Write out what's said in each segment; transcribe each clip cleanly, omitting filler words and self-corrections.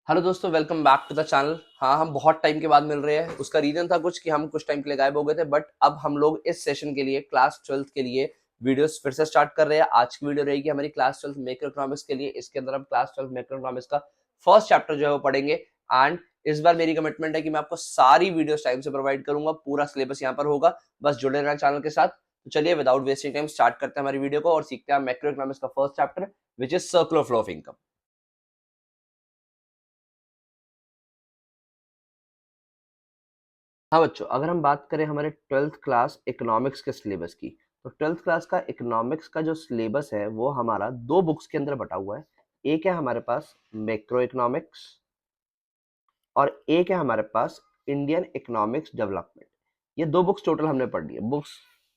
Hello दोस्तों, welcome back to the channel. हाँ, हम बहुत टाइम के बाद मिल रहे हैं। उसका रीजन था कुछ कि हम कुछ टाइम के लिए गायब हो गए थे, बट अब हम लोग इस सेशन के लिए क्लास 12th के लिए वीडियोस फिर से स्टार्ट कर रहे हैं। आज की वीडियो रहेगी हमारी क्लास 12th मैक्रो इकोनॉमिक्स के लिए। इसके अंदर हम क्लास 12th मैक्रो इकोनॉमिक्स का फर्स्ट चैप्टर जो है वो पढ़ेंगे। एंड इस बार मेरी कमिटमेंट है कि मैं आपको सारी वीडियोस टाइम से प्रोवाइड करूंगा। पूरा सिलेबस यहाँ पर होगा, बस जुड़े रहना चैनल के साथ। तो चलिए विदाउट वेस्टिंग टाइम स्टार्ट करते हैं हमारी वीडियो को और सीखते हैं मैक्रो इकोनॉमिक्स का first chapter, which is circular flow of income. हाँ बच्चों, अगर हम बात करें हमारे 12th क्लास इकोनॉमिक्स के सिलेबस की, तो 12th क्लास का इकोनॉमिक्स का जो सिलेबस है वो हमारा दो बुक्स के अंदर बटा हुआ है। एक है हमारे पास मैक्रो इकोनॉमिक्स और एक है हमारे पास इंडियन इकोनॉमिक्स डेवलपमेंट। ये दो बुक्स टोटल हमने पढ़ ली है। बुक्स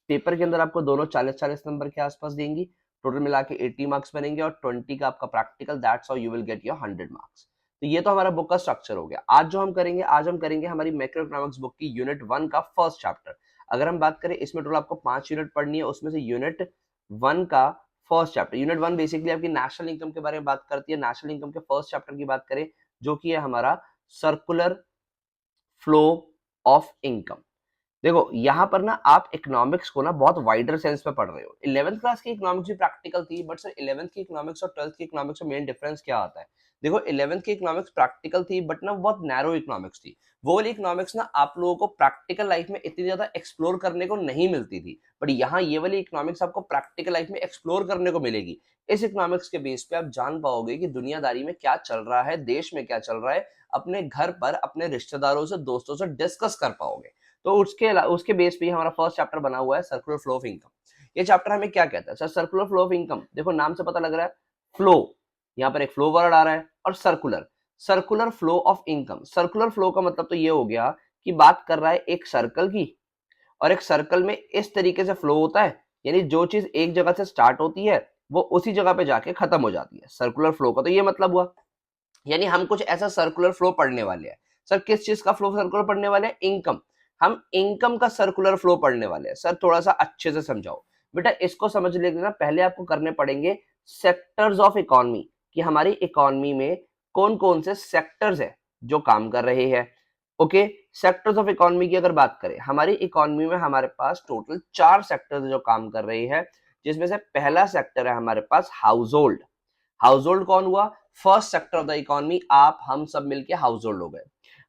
पेपर के अंदर आपको दोनों 40-40 नंबर के आसपास देंगी। टोटल मिला के 80 मार्क्स बनेंगे और 20 का आपका practical. That's how you will get your 100 marks. तो ये तो हमारा बुक का स्ट्रक्चर हो गया। आज हम करेंगे हमारी मैक्रो इकोनॉमिक्स बुक की यूनिट 1 का फर्स्ट चैप्टर। अगर हम बात करें, इसमें टोटल आपको 5 यूनिट पढ़नी है। उसमें से यूनिट 1 का फर्स्ट चैप्टर, यूनिट 1 बेसिकली आपकी नेशनल इनकम के बारे में बात करती है। नेशनल इनकम के फर्स्ट चैप्टर की बात करें, जो कि है हमारा सर्कुलर फ्लो ऑफ इनकम। देखो यहाँ पर ना आप इकोनॉमिक्स को ना बहुत वाइडर सेंस में पढ़ रहे हो। 11th क्लास की इकोनॉमिक्स भी प्रैक्टिकल थी, बट सर 11th की इकोनॉमिक्स और 12th की इकोनॉमिक्स में मेन डिफरेंस क्या आता है? देखो 11th की इकोनॉमिक्स प्रैक्टिकल थी, बट ना बहुत नैरो इकोनॉमिक्स थी। वो वाली इकोनॉमिक्स ना आप लोगों को प्रैक्टिकल लाइफ में इतनी ज्यादा एक्सप्लोर करने को नहीं मिलती थी, बट यहाँ ये वाली इकोनॉमिक्स आपको प्रैक्टिकल लाइफ में एक्सप्लोर करने को मिलेगी। इस इकोनॉमिक्स के बेस पे आप जान पाओगे कि दुनियादारी में क्या चल रहा है, देश में क्या चल रहा है। अपने घर पर अपने रिश्तेदारों से, दोस्तों से डिस्कस कर पाओगे। तो उसके बेस पे ही हमारा फर्स्ट चैप्टर बना हुआ है, सर्कुलर फ्लो ऑफ इनकम। ये चैप्टर हमें क्या कहता है sir? Circular flow of income, देखो नाम से पता लग रहा है फ्लो, यहाँ पर एक फ्लो वर्ड आ रहा है, और circular, circular flow of income. Circular flow का मतलब तो ये हो गया कि बात कर रहा है एक सर्कल की, और एक सर्कल में इस तरीके से फ्लो होता है, यानी जो चीज एक जगह से स्टार्ट होती है वो उसी जगह पे जाके खत्म हो जाती है। सर्कुलर फ्लो का तो ये मतलब हुआ, यानी हम कुछ ऐसा सर्कुलर फ्लो पढ़ने वाले हैं। सर किस चीज का फ्लो सर्कुलर पढ़ने वाले हैं? इनकम। हम इनकम का सर्कुलर फ्लो पढ़ने वाले हैं। सर थोड़ा सा अच्छे से समझाओ बेटा। इसको समझ लेना, पहले आपको करने पड़ेंगे सेक्टर्स ऑफ इकोनॉमी, कि हमारी इकोनॉमी में कौन कौन से सेक्टर्स है जो काम कर रहे हैं। ओके, सेक्टर्स ऑफ इकोनॉमी की अगर बात करें, हमारी इकोनॉमी में हमारे पास टोटल 4 सेक्टर्स जो काम कर रहे हैं, जिसमें से पहला सेक्टर है हमारे पास हाउस होल्ड। हाउस होल्ड कौन हुआ? First sector of the economy. आप हम सब मिलके हाउस होल्ड हो गए।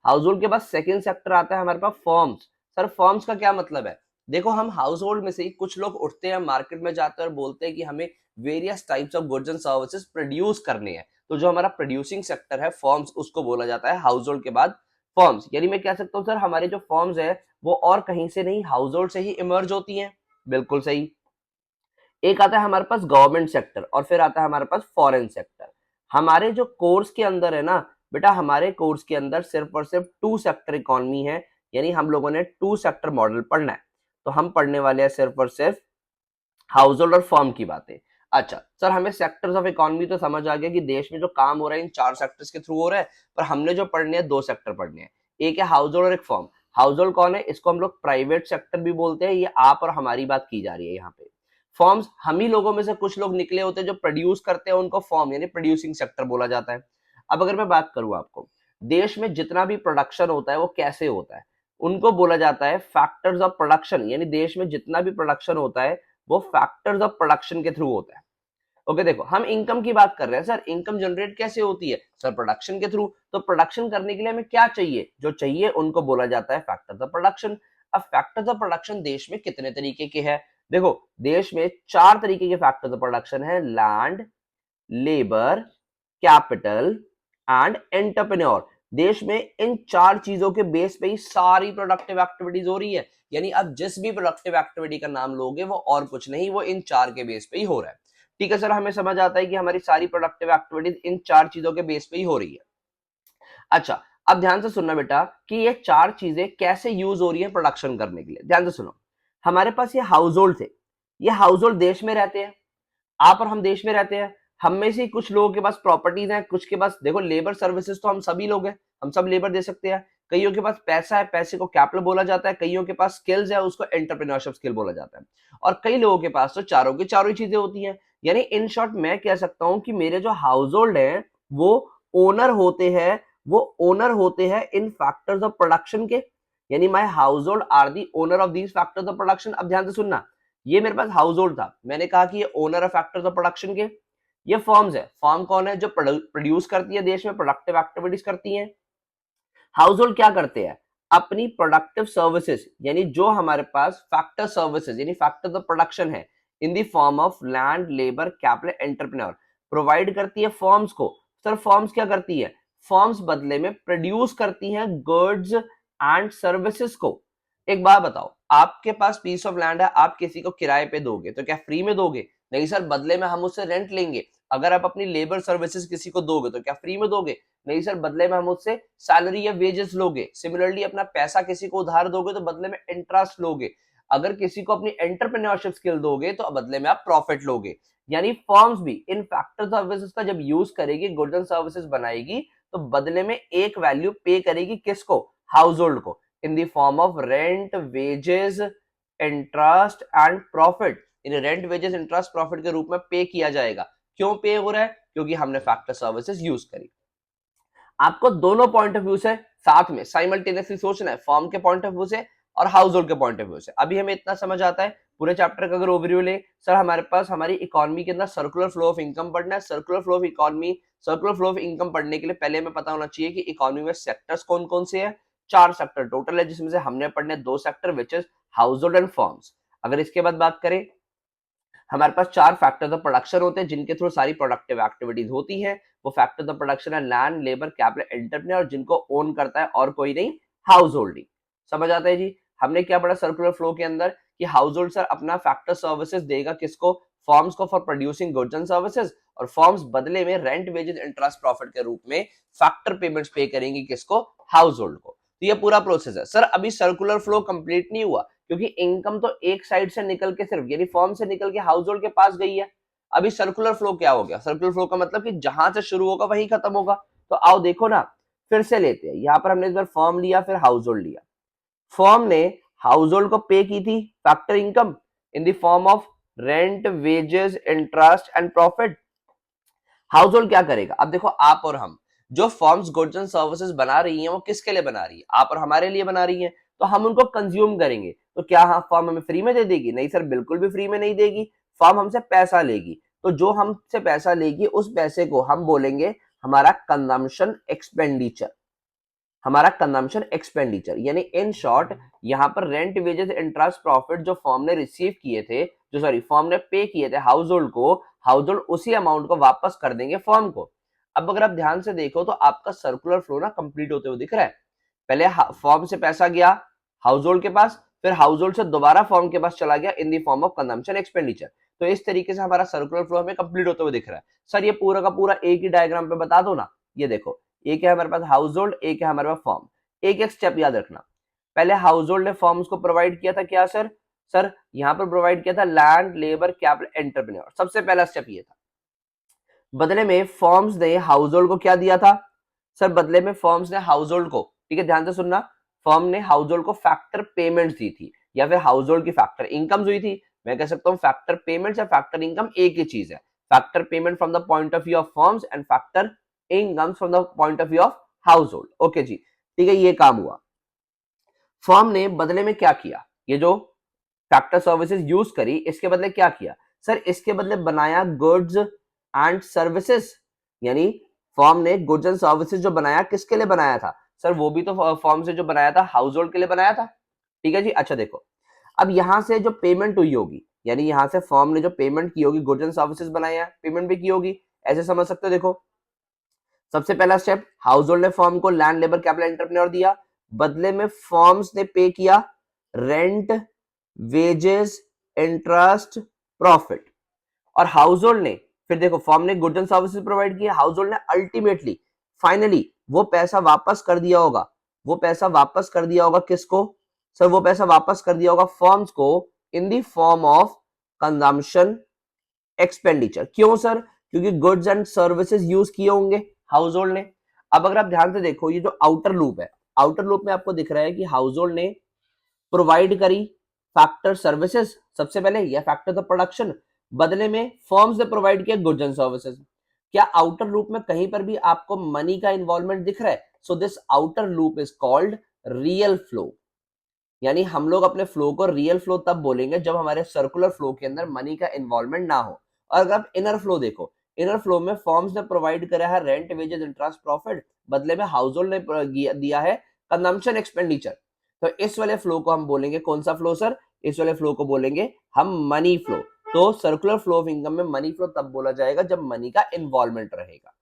हाउस होल्ड के बाद सेकंड सेक्टर आता है हमारे पास फर्म्स। सर फर्म्स का क्या मतलब है? देखो हम हाउस होल्ड में से ही कुछ लोग उठते हैं, मार्केट में जाते हैं और बोलते हैं कि हमें various types of goods and services produce करने हैं। तो जो हमारा प्रोड्यूसिंग सेक्टर है फर्म्स, उसको बोला जाता है हाउस होल्ड के बाद फर्म्स। यानी मैं कह सकता हूँ सर हमारे जो फर्म्स है वो और कहीं से नहीं, हाउस होल्ड से ही इमर्ज होती हैं। बिल्कुल सही। एक आता है हमारे पास गवर्नमेंट सेक्टर और फिर आता है हमारे पास फॉरेन सेक्टर। हमारे जो कोर्स के अंदर है ना बेटा, हमारे कोर्स के अंदर सिर्फ और सिर्फ 2 सेक्टर इकोनॉमी है, यानी हम लोगों ने 2 सेक्टर मॉडल पढ़ना है। तो हम पढ़ने वाले हैं सिर्फ और सिर्फ हाउस होल्ड और फर्म की बातें। अच्छा सर, हमें सेक्टर्स ऑफ इकोनॉमी तो समझ आ गया कि देश में जो काम हो रहा है इन 4 सेक्टर्स के थ्रू हो रहा है, पर हमने जो पढ़ने हैं 2 सेक्टर पढ़ने हैं। एक है हाउस होल्ड और एक फर्म। हाउस होल्ड कौन है? इसको हम लोग प्राइवेट सेक्टर भी बोलते हैं। ये आप और हमारी बात की जा रही है यहाँ पे। फॉर्म्स हम ही लोगों में से कुछ लोग निकले होते हैं जो प्रोड्यूस करते हैं, उनको फॉर्म यानी प्रोड्यूसिंग सेक्टर बोला जाता है। अब अगर मैं बात करूं आपको, देश में जितना भी प्रोडक्शन होता है वो कैसे होता है, उनको बोला जाता है फैक्टर्स ऑफ प्रोडक्शन। यानी देश में जितना भी प्रोडक्शन होता है वो फैक्टर्स ऑफ प्रोडक्शन के थ्रू होता है। ओके देखो, हम इनकम की बात कर रहे हैं। सर इनकम जनरेट कैसे होती है? सर प्रोडक्शन के थ्रू। तो प्रोडक्शन करने के लिए हमें क्या चाहिए? जो चाहिए उनको बोला जाता है फैक्टर्स ऑफ प्रोडक्शन। अब फैक्टर्स ऑफ प्रोडक्शन देश में कितने तरीके के हैं? देखो देश में 4 तरीके के फैक्टर्स ऑफ प्रोडक्शन है: land, labour, capital and entrepreneur. देश में इन 4 चीजों के बेस पे ही सारी प्रोडक्टिव एक्टिविटीज हो रही है। यानी अब जिस भी प्रोडक्टिव एक्टिविटी का नाम लोगे वो और कुछ नहीं, वो इन 4 के बेस पे ही हो रहा है। ठीक है सर, हमें समझ आता है कि हमारी सारी प्रोडक्टिव एक्टिविटीज इन 4 चीजों के बेस पे ही हो रही है। अच्छा, अब ध्यान से सुनना बेटा कि ये 4 चीजें कैसे यूज हो रही है प्रोडक्शन करने के लिए। ध्यान से सुनो, हमारे पास ये हाउस होल्ड थे। ये हाउस होल्ड देश में रहते हैं, आप और हम देश में रहते हैं। हम में से कुछ लोगों के पास प्रॉपर्टीज हैं, कुछ के पास, देखो लेबर सर्विसेज तो हम सभी लोग हैं, हम सब लेबर दे सकते हैं। कईयों के पास पैसा है, पैसे को कैपिटल बोला जाता है। कईयों के पास स्किल्स है, उसको एंटरप्रेन्योरशिप स्किल बोला जाता है। और कई लोगों के पास तो चारों की चारों ही चीजें होती हैं। यानी इन शॉर्ट मैं कह सकता हूं कि मेरे जो हाउस होल्ड है वो ओनर होते हैं वो ओनर होते हैं इन फैक्टर्स ऑफ प्रोडक्शन के, यानी my household are the owner of these factors of production. अब ध्यान से सुनना, ये मेरे पास हाउस होल्ड था, मैंने कहा कि ये owner of factors of production के। ये फर्म्स है, फर्म कौन है? जो प्रोड्यूस करती है, देश में प्रोडक्टिव एक्टिविटीज करती हैं। हाउस होल्ड क्या करते हैं? अपनी प्रोडक्टिव सर्विसेज, यानी जो हमारे पास फैक्टर सर्विसेज यानी फैक्टर्स ऑफ प्रोडक्शन है in the form of land, labour, capital, entrepreneur, provide करती है फर्म्स को। सर फर्म्स क्या करती है? फर्म्स बदले में प्रोड्यूस करती हैं गुड्स एंड सर्विसेज को। एक बात बताओ, आपके पास पीस ऑफ लैंड है, आप किसी को किराए पे दोगे तो क्या फ्री में दोगे? नहीं सर, बदले में हम उससे रेंट लेंगे। अगर आप अपनी लेबर सर्विसेज किसी को दोगे तो क्या फ्री में दोगे? नहीं सर, बदले में हम उससे सैलरी या वेजेस लोगे। सिमिलरली अपना पैसा किसी को उधार दोगे तो बदले में इंटरेस्ट लोगे। अगर किसी को अपनी एंटरप्रेन्योरशिप स्किल दोगे तो बदले में आप प्रॉफिट लोगे। यानी फर्म्स भी इन फैक्टर सर्विसेज का जब यूज करेगी, गुड्स एंड सर्विसेज बनाएगी, तो बदले में एक वैल्यू पे करेगी किसको? हाउस होल्ड को, in the form of rent, wages, interest and profit. In rent, wages, interest, profit के रूप में पे किया जाएगा। क्यों पे हो रहा है? क्योंकि हमने फैक्टर सर्विसेज यूज करी। आपको दोनों पॉइंट ऑफ व्यू से साथ में साइमल्टेनियसली सोचना है, फॉर्म के पॉइंट ऑफ व्यू से और हाउस होल्ड के पॉइंट ऑफ व्यू से। अभी हमें इतना समझ आता है, पूरे चैप्टर का अगर ओवरव्यू ले, सर हमारे पास हमारी इकोनॉमी के अंदर सर्कुलर फ्लो ऑफ इनकम पढ़ना है। Circular flow of economy, circular flow of income पढ़ने के लिए पहले हमें पता होना चाहिए कि इकोनॉमी में सेक्टर्स कौन कौन से हैं। 4 सेक्टर टोटल है, जिसमें से हमने पढ़ने 2 sector, which is house hold and firms. अगर इसके बाद बात करें, हमारे पास 4 फैक्टर्स ऑफ प्रोडक्शन होते हैं जिनके थ्रू सारी प्रोडक्टिव एक्टिविटीज होती है। वो फैक्टर्स ऑफ प्रोडक्शन है लैंड, लेबर, कैपिटल, एंटरप्रेन्योर, जिनको ओन करता है और कोई नहीं, हाउस होल्डिंग। समझ आता है जी? हमने क्या पढ़ा सर्कुलर फ्लो के अंदर कि हाउस होल्ड सर अपना फैक्टर सर्विसेज देगा किसको? फॉर्म्स को, for producing goods and services, और फॉर्म्स बदले में रेंट, वेजेस, इंटरेस्ट, प्रॉफिट के रूप में फैक्टर पेमेंट्स पे करेंगी किसको? हाउस होल्ड को। तो ये पूरा प्रोसेस है। सर अभी सर्कुलर फ्लो कंप्लीट नहीं हुआ, क्योंकि इनकम तो एक साइड से निकल के सिर्फ यानी फॉर्म से निकल के हाउस होल्ड के पास गई है। अभी सर्कुलर फ्लो क्या हो गया? सर्कुलर फ्लो का मतलब कि जहां से शुरू होगा वहीं खत्म होगा। तो आओ देखो ना, फिर से लेते हैं। यहां पर हमने इस बार फॉर्म लिया, फिर हाउस होल्ड लिया। फॉर्म ने हाउस होल्ड को पे की थी factor income in the form of rent, wages, interest and profit. House hold क्या करेगा? अब देखो, आप और हम जो फॉर्म्स, गुड्स एंड सर्विसेज बना रही हैं, वो किसके लिए बना रही है? आप और हमारे लिए बना रही है। तो हम उनको कंज्यूम करेंगे। तो क्या हाँ फॉर्म हमें फ्री में दे देगी? नहीं सर, बिल्कुल भी फ्री में नहीं देगी। फॉर्म हमसे पैसा लेगी। तो जो हमसे पैसा लेगी, उस पैसे को हम बोलेंगे हमारा कंजम्पशन एक्सपेंडिचर। हमारा कंजम्पशन एक्सपेंडिचर, यानी इन शॉर्ट यहाँ पर रेंट, वेजेस, इंटरेस्ट, प्रॉफिट जो फॉर्म ने रिसीव किए थे, जो सॉरी फॉर्म ने पे किए थे हाउस होल्ड को, हाउस होल्ड उसी अमाउंट को वापस कर देंगे फॉर्म को। अब अगर आप ध्यान से देखो तो आपका सर्कुलर फ्लो ना कंप्लीट होते हुए दिख रहा है। पहले फॉर्म से पैसा गया हाउस होल्ड के पास, फिर हाउस होल्ड से दोबारा फॉर्म के पास चला गया in the form of consumption expenditure. तो इस तरीके से हमारा सर्कुलर फ्लो हमें कंप्लीट होते हुए दिख रहा है। सर ये पूरा का पूरा एक ही डायग्राम पे बता दो ना। ये देखो, एक है हमारे पास हाउस होल्ड, एक है हमारे पास फॉर्म। एक एक स्टेप याद रखना। पहले हाउस होल्ड ने फॉर्म्स को प्रोवाइड किया था क्या सर? सर यहाँ पर प्रोवाइड किया था लैंड, लेबर, कैपिटल, एंटरप्रेन्योर। सबसे पहला स्टेप ये था। बदले में फॉर्म्स ने हाउस होल्ड को क्या दिया था? सर बदले में फॉर्म्स ने हाउस होल्ड को, ठीक है ध्यान से सुनना, फॉर्म ने हाउस होल्ड को फैक्टर पेमेंट्स दी थी, या फिर हाउस होल्ड की फैक्टर इनकम हुई थी। मैं कह सकता हूं फैक्टर पेमेंट्स या फैक्टर इनकम एक ही चीज है। Factor payment from the point of view of firms and factor income from the point of view of household. Okay जी, ठीक है, ये काम हुआ। फर्म ने बदले में क्या किया? ये जो फैक्टर सर्विसेज यूज करी, इसके बदले क्या किया? सर इसके बदले बनाया गुड्स एंड सर्विसेज। यानी फर्म ने गुड्स एंड सर्विसेज जो बनाया, किसके लिए बनाया था? सर वो भी तो फर्म से जो बनाया था हाउस होल्ड के लिए बनाया था। ठीक है जी। अच्छा देखो, अब यहां से जो पेमेंट हुई होगी, यानी यहां से फर्म ने जो पेमेंट की होगी, गुड्स एंड सर्विसेज बनाया, पेमेंट भी की होगी। ऐसे समझ सकते हो। देखो, सबसे पहला स्टेप, हाउस होल्ड ने फर्म को लैंड, लेबर, कैपिटल, एंटरप्रेन्योर दिया। बदले में फर्म्स ने पे किया रेंट, वेजेस, इंटरेस्ट, प्रॉफिट। और हाउस होल्ड ने, फिर देखो फर्म ने गुड्स एंड सर्विसेज प्रोवाइड किया, हाउस होल्ड ने अल्टीमेटली फाइनली वो पैसा वापस कर दिया होगा। वो पैसा वापस कर दिया होगा किसको? सर वो पैसा वापस कर दिया होगा फर्म्स को in the form of consumption expenditure. क्यों सर? क्योंकि गुड्स एंड सर्विसेज यूज किए होंगे हाउस होल्ड ने। अब अगर आप ध्यान से देखो, ये जो आउटर लूप है, आउटर लूप में आपको दिख रहा है कि हाउस होल्ड ने प्रोवाइड करी फैक्टर सर्विसेज सबसे पहले, या फैक्टर ऑफ प्रोडक्शन, बदले में फर्म्स ने प्रोवाइड किया गुड्स एंड सर्विसेज। क्या आउटर लूप में कहीं पर भी आपको मनी का इन्वॉल्वमेंट दिख रहा है? So this outer loop is called real flow. यानी हम लोग अपने फ्लो को रियल फ्लो तब बोलेंगे जब हमारे सर्कुलर फ्लो के अंदर मनी का इन्वॉल्वमेंट ना हो। और अगर आप इनर फ्लो देखो, इनर फ्लो में फर्म्स ने प्रोवाइड करा है रेंट, वेजेस, इंटरेस्ट, प्रॉफिट, बदले में हाउस होल्ड ने दिया है कंजम्पशन एक्सपेंडिचर। तो इस वाले फ्लो को हम बोलेंगे कौन सा फ्लो सर? इस वाले फ्लो को बोलेंगे हम मनी फ्लो। तो सर्कुलर फ्लो ऑफ इनकम में मनी फ्लो तब बोला जाएगा जब मनी का इन्वॉल्वमेंट रहेगा।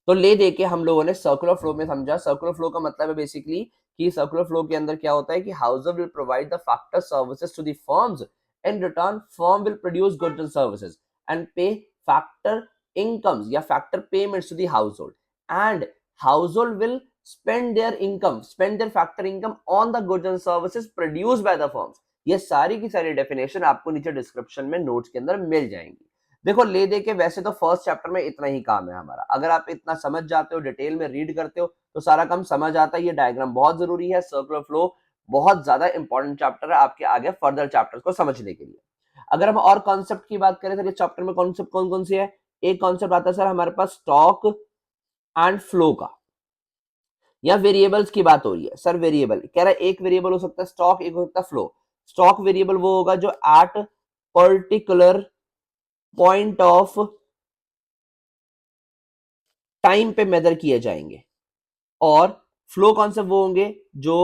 तो ले दे के हम लोगों ने सर्कुलर फ्लो में समझा। सर्कुलर फ्लो का मतलब है बेसिकली कि सर्कुलर फ्लो के अंदर क्या होता है कि household will provide the factor services to the firms, in return firm will produce goods and services and pay factor incomes या factor payments to the household, and household will spend their factor income on the goods and services produced by the firms। ये सारी की सारी definition आपको नीचे description में notes के अंदर मिल जाएंगी। देखो ले दे के वैसे तो फर्स्ट चैप्टर में इतना ही काम है हमारा, अगर आप इतना समझ जाते हो, डिटेल में रीड करते हो तो सारा काम समझ आता है। ये डायग्राम बहुत जरूरी है, सर्कुलर फ्लो बहुत ज्यादा इंपॉर्टेंट चैप्टर है आपके आगे फर्दर चैप्टर्स को समझने के लिए। अगर हम और कॉन्सेप्ट की बात करें तो इस चैप्टर में कॉन्सेप्ट कौन कौन सी है? एक कॉन्सेप्ट आता है सर हमारे पास स्टॉक एंड फ्लो का, या वेरिएबल्स की बात हो रही है सर। वेरिएबल कह रहा है एक वेरिएबल हो सकता है स्टॉक, एक हो सकता है फ्लो। स्टॉक वेरिएबल वो होगा जो at particular point of time पे मेजर किए जाएंगे, और फ्लो कॉन्सेप्ट वो होंगे जो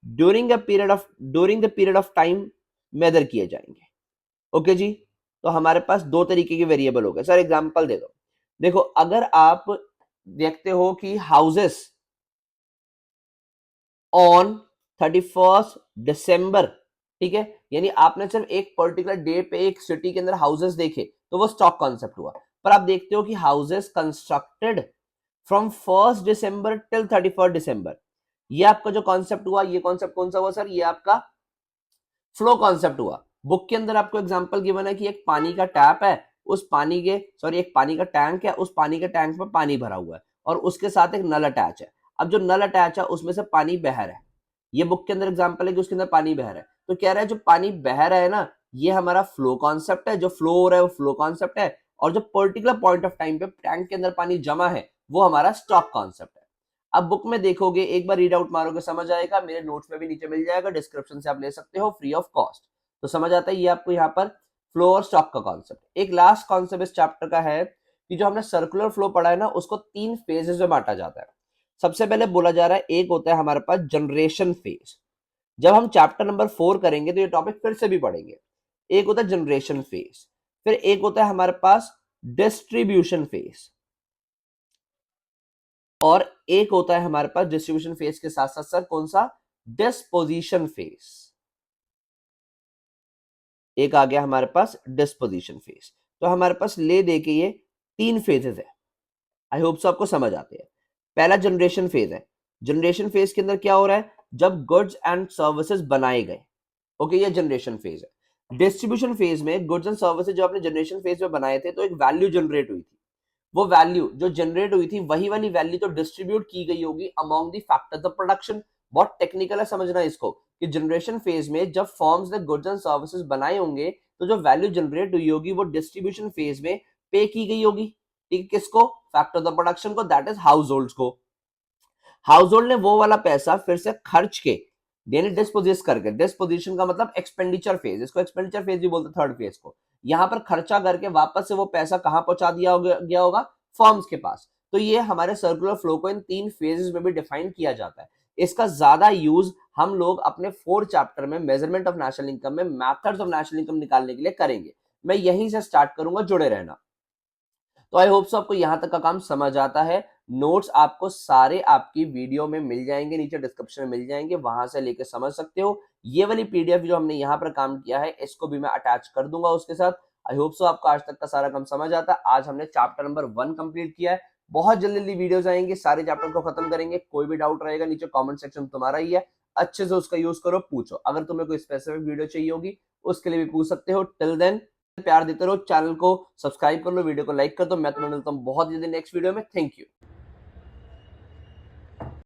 during the period of time measure किए जाएंगे। ओके जी, तो हमारे पास दो तरीके के वेरिएबल हो गए। सर एग्जांपल दे दो। देखो अगर आप देखते हो कि हाउसेस ऑन 31 दिसंबर, ठीक है, यानी आपने सिर्फ एक पर्टिकुलर डे पे एक सिटी के अंदर हाउसेस देखे तो वो स्टॉक कॉन्सेप्ट हुआ। पर आप देखते हो कि houses constructed from 1 December till 31 दिसंबर, ये आपका जो कॉन्सेप्ट हुआ, ये कॉन्सेप्ट कौन सा हुआ सर? ये आपका फ्लो कॉन्सेप्ट हुआ। बुक के अंदर आपको एग्जांपल गिवन है कि एक पानी का टैप है, उस पानी के एक पानी का टैंक है, उस पानी के टैंक में पानी भरा हुआ है और उसके साथ एक नल अटैच है। अब जो नल अटैच है उसमें से पानी बह रहा है, ये बुक के अंदर एग्जांपल है कि उसके अंदर पानी बह रहा है। तो कह रहा है जो पानी बह रहा है ना, ये हमारा फ्लो कॉन्सेप्ट है, जो फ्लो हो रहा है वो फ्लो कॉन्सेप्ट है, और जो पर्टिकुलर पॉइंट ऑफ टाइम पे टैंक के अंदर पानी जमा है वो हमारा स्टॉक कॉन्सेप्ट है। अब बुक में देखोगे, एक बार रीड आउट मारोगे समझ आएगा, मेरे नोट्स में भी नीचे मिल जाएगा, डिस्क्रिप्शन से आप ले सकते हो फ्री ऑफ कॉस्ट। तो समझ आता है ये आपको यहाँ पर फ्लो और स्टॉक का कॉन्सेप्ट। एक लास्ट कॉन्सेप्ट इस चैप्टर का है कि जो हमने सर्कुलर फ्लो पढ़ा है ना, उसको 3 फेजेस में बांटा जाता है। सबसे पहले बोला जा रहा है एक होता है हमारे पास जनरेशन फेज। जब हम चैप्टर नंबर 4 करेंगे तो ये टॉपिक फिर से भी पढ़ेंगे। एक होता है जनरेशन फेज, फिर एक होता है हमारे पास डिस्ट्रीब्यूशन फेज, और एक होता है हमारे पास डिस्ट्रीब्यूशन फेज के साथ साथ सर कौन सा? Disposition phase. एक आ गया हमारे पास डिस्पोजिशन फेज। तो हमारे पास ले दे के ये 3 फेजेस है। आई होप सो आपको समझ आते हैं। पहला जनरेशन फेज है। जनरेशन फेज के अंदर क्या हो रहा है? जब गुड्स एंड सर्विसेज बनाए गए, ओके, ये जनरेशन फेज है। डिस्ट्रीब्यूशन फेज में गुड्स एंड सर्विसेज जो आपने जनरेशन फेज में बनाए थे तो एक वैल्यू जनरेट हुई थी, वो वैल्यू जो जनरेट हुई थी वही वाली वैल्यू तो डिस्ट्रीब्यूट की गई होगी among the factors of production. बहुत टेक्निकल है समझना इसको, कि जनरेशन फेज में जब फर्म्स ने गुड्स एंड सर्विसेज बनाए होंगे तो जो वैल्यू जनरेट हुई होगी वो डिस्ट्रीब्यूशन फेज में पे की गई होगी। ठीक है, किसको? फैक्टर्स ऑफ प्रोडक्शन को, दैट इज हाउस होल्ड्स को। हाउस होल्ड ने वो वाला पैसा फिर से खर्च के, यानी डिस्पोजिस करके, डिस्पोजिशन का मतलब एक्सपेंडिचर फेज, इसको एक्सपेंडिचर फेज भी बोलते हैं थर्ड फेज को। यहां पर खर्चा करके वापस से वो पैसा कहां पहुंचा दिया गया होगा? फर्म्स के पास। तो ये हमारे सर्कुलर फ्लो को इन 3 फेजेस में भी डिफाइन किया जाता है। इसका ज्यादा यूज हम लोग अपने 4 चैप्टर में मेजरमेंट ऑफ नेशनल इनकम में मेथड्स ऑफ नेशनल इनकम निकालने के लिए करेंगे। मैं यहीं से स्टार्ट करूंगा, जुड़े रहना। तो आई होप सो आपको यहां तक का काम समझ आता है। नोट्स आपको सारे आपकी वीडियो में मिल जाएंगे, नीचे डिस्क्रिप्शन में मिल जाएंगे, वहां से लेके समझ सकते हो। ये वाली पीडीएफ जो हमने यहाँ पर काम किया है इसको भी मैं अटैच कर दूंगा उसके साथ। आई होप सो आपको आज तक का सारा काम समझ आता है। आज हमने चैप्टर नंबर 1 कंप्लीट किया है। बहुत जल्दी जल्दी वीडियोस आएंगे, सारे चैप्टर को खत्म करेंगे। कोई भी डाउट रहेगा नीचे कॉमेंट सेक्शन तुम्हारा ही है, अच्छे से उसका यूज करो, पूछो। अगर तुम्हें कोई स्पेसिफिक वीडियो चाहिए होगी उसके लिए भी पूछ सकते हो। टिल देन प्यार देते रहो, चैनल को सब्सक्राइब कर लो, वीडियो को लाइक कर दो। मैं तुम्हें मिलता हूँ बहुत जल्दी नेक्स्ट वीडियो में। Thank you.